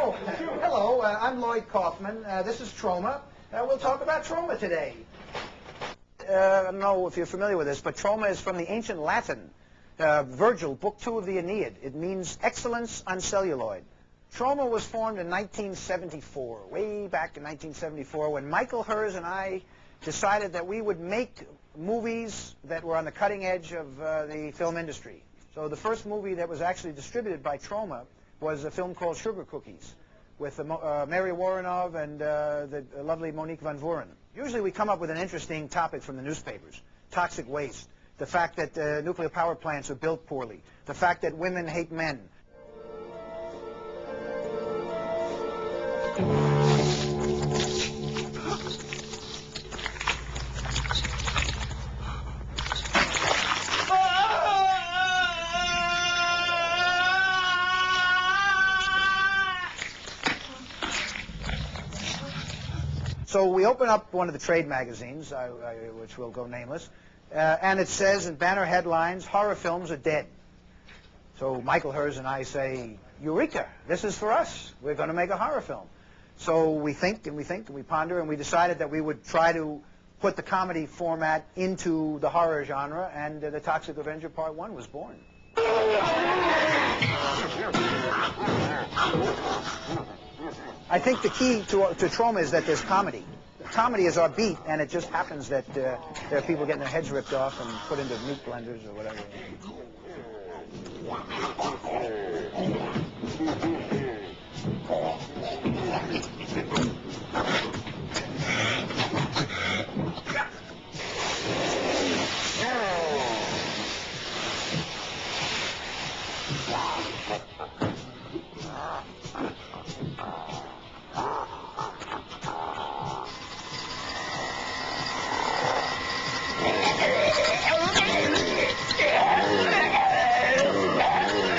Oh, hello, I'm Lloyd Kaufman. This is Trauma. We'll talk about trauma today. I don't know if you're familiar with this, but trauma is from the ancient Latin. Virgil, Book 2 of the Aeneid. It means excellence on celluloid. Trauma was formed in 1974, way back in 1974, when Michael Hers and I decided that we would make movies that were on the cutting edge of the film industry. So the first movie that was actually distributed by Trauma was a film called Sugar Cookies with Mary Woronov and the lovely Monique Van Vuren. Usually we come up with an interesting topic from the newspapers. Toxic waste. The fact that nuclear power plants are built poorly. The fact that women hate men. So we open up one of the trade magazines, which will go nameless, and it says in banner headlines, horror films are dead. So Michael Hers and I say, Eureka, this is for us. We're going to make a horror film. So we think and we think and we ponder, and we decided that we would try to put the comedy format into the horror genre, and The Toxic Avenger Part 1 was born. I think the key to Trauma is that there's comedy. Comedy is our beat, and it just happens that there are people getting their heads ripped off and put into meat blenders or whatever.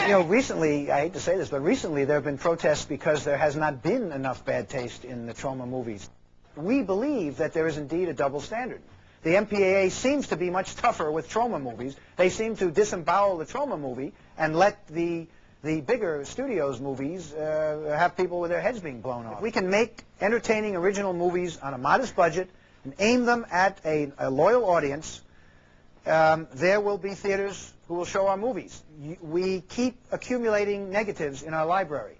You know, recently, I hate to say this, but recently there have been protests because there has not been enough bad taste in the Trauma movies. We believe that there is indeed a double standard. The MPAA seems to be much tougher with Trauma movies. They seem to disembowel the Trauma movie and let the bigger studios movies have people with their heads being blown off. If we can make entertaining original movies on a modest budget and aim them at a loyal audience, there will be theaters who will show our movies. We keep accumulating negatives in our library,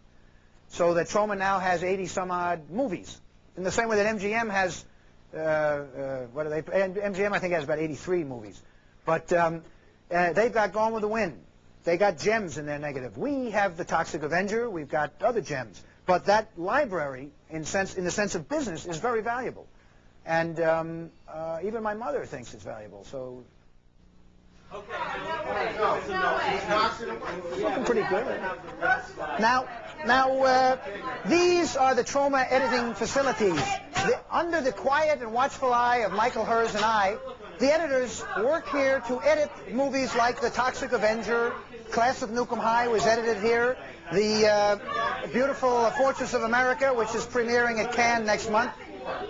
so that Trauma now has 80-some-odd movies. In the same way that MGM has, MGM I think has about 83 movies. But they've got Gone with the Wind. They got gems in their negative. We have The Toxic Avenger. We've got other gems. But that library, in the sense of business, is very valuable. And even my mother thinks it's valuable. So. Okay. Looking pretty good. Now, these are the Trauma editing facilities. Under the quiet and watchful eye of Michael Hers and I, the editors work here to edit movies like The Toxic Avenger. Class of Nukem High was edited here. The beautiful Fortress of America, which is premiering at Cannes next month,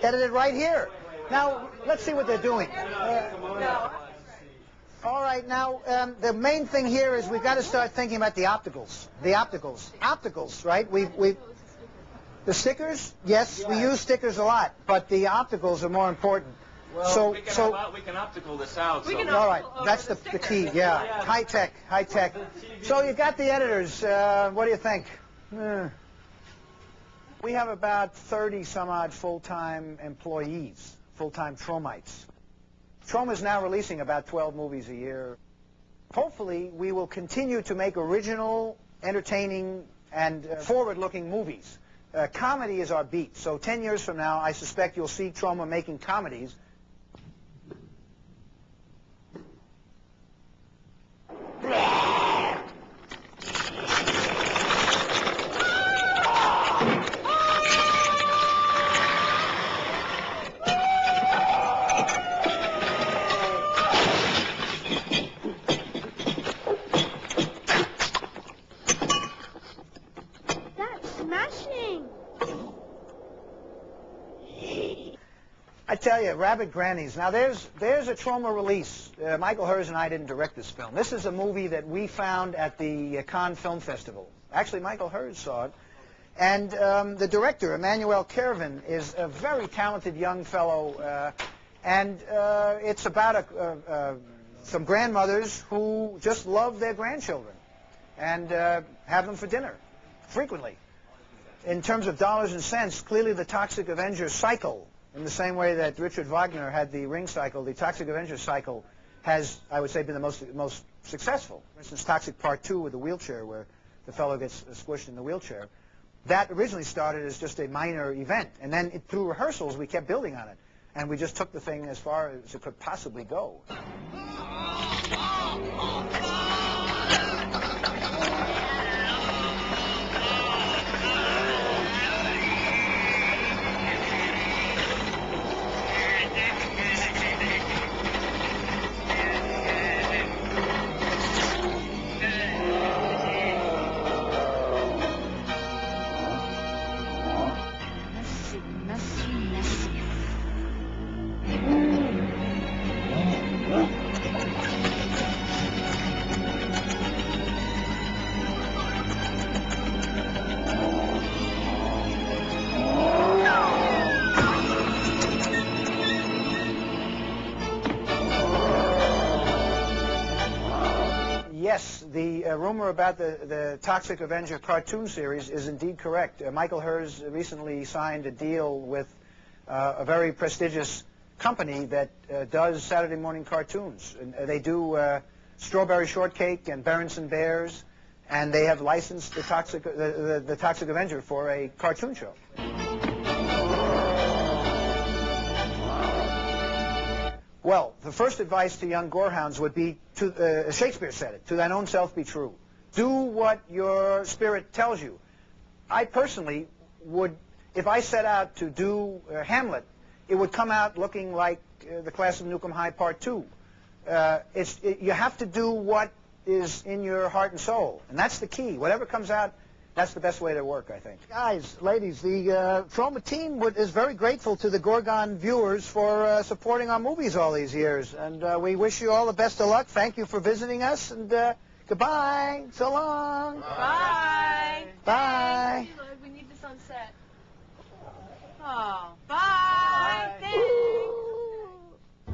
edited right here. Now, let's see what they're doing. All right, now, the main thing here is we've got to start thinking about the opticals. The opticals. Opticals, right? The stickers, yes, we use stickers a lot, but the opticals are more important. Well, we can optical this out. All right, that's the key, yeah. High tech. So you got the editors. What do you think? We have about 30-some-odd full-time employees, full-time Traumites. Trauma is now releasing about 12 movies a year. Hopefully, we will continue to make original, entertaining, and forward-looking movies. Comedy is our beat. So 10 years from now, I suspect you'll see Trauma making comedies. I tell you, Rabbit Grannies. Now, there's a Trauma release. Michael Hers and I didn't direct this film. This is a movie that we found at the Cannes Film Festival. Actually, Michael Hers saw it. And the director, Emmanuel Kervin, is a very talented young fellow, and it's about some grandmothers who just love their grandchildren and have them for dinner frequently. In terms of dollars and cents, clearly the Toxic Avenger cycle, in the same way that Richard Wagner had the Ring cycle, the Toxic Avenger cycle has, I would say, been the most successful. For instance, Toxic Part 2 with the wheelchair, where the fellow gets squished in the wheelchair. That originally started as just a minor event, and then through rehearsals we kept building on it, and we just took the thing as far as it could possibly go. Yes, the rumor about the Toxic Avenger cartoon series is indeed correct. Michael Herz recently signed a deal with a very prestigious company that does Saturday morning cartoons. And, they do Strawberry Shortcake and Berenson Bears, and they have licensed the Toxic Avenger for a cartoon show. Well, the first advice to young gorehounds would be, Shakespeare said it, to thine own self be true. Do what your spirit tells you. I personally would, if I set out to do Hamlet, it would come out looking like the Class of Newcomb High Part 2. You have to do what is in your heart and soul, and that's the key. Whatever comes out, that's the best way to work, I think. Guys, ladies, the Trauma team is very grateful to the Gorgon viewers for supporting our movies all these years. And we wish you all the best of luck. Thank you for visiting us. And goodbye. So long. Bye. Bye. We need this on set. Oh, bye. Thanks.